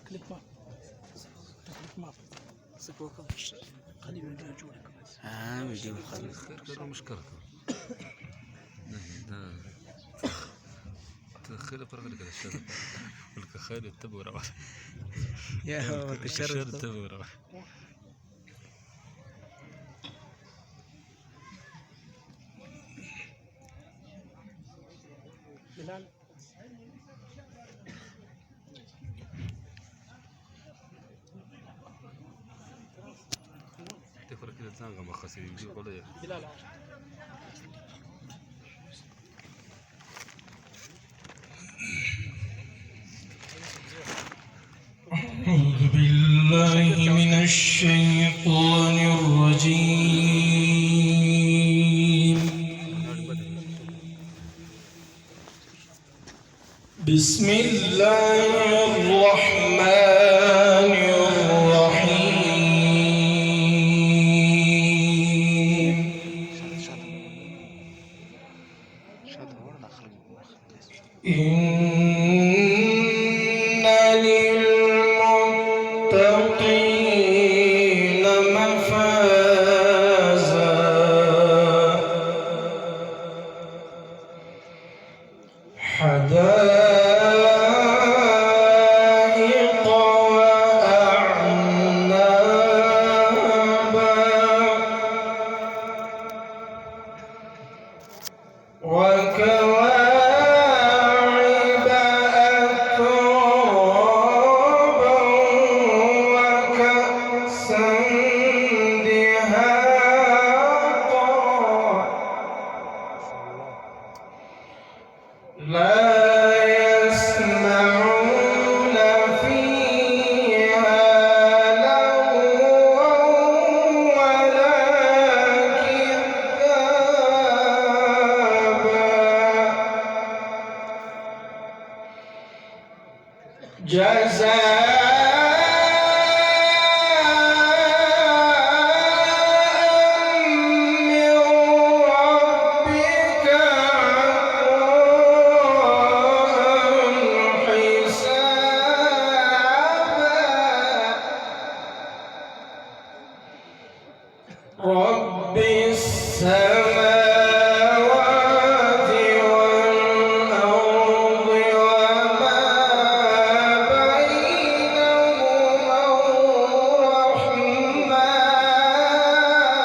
تكلف ما سكوكم خليه يرجعوا لك بس فيديو خلي خير مشكلة ده تخيل فرق لك الشر ولك خير التبورة يا هو الشر التبورة بلال تفرق كده تنغى ما خسر يجي ولا بلال أعوذ بالله من الشيطان الرجيم. بسم الله الرحمن الرحيم. إن للمتقين مفازا حدائق وأعنابا وكواعب أترابا وكأسا دهاقا لا يسمعون فيها لغوا ولا كذابا جزاء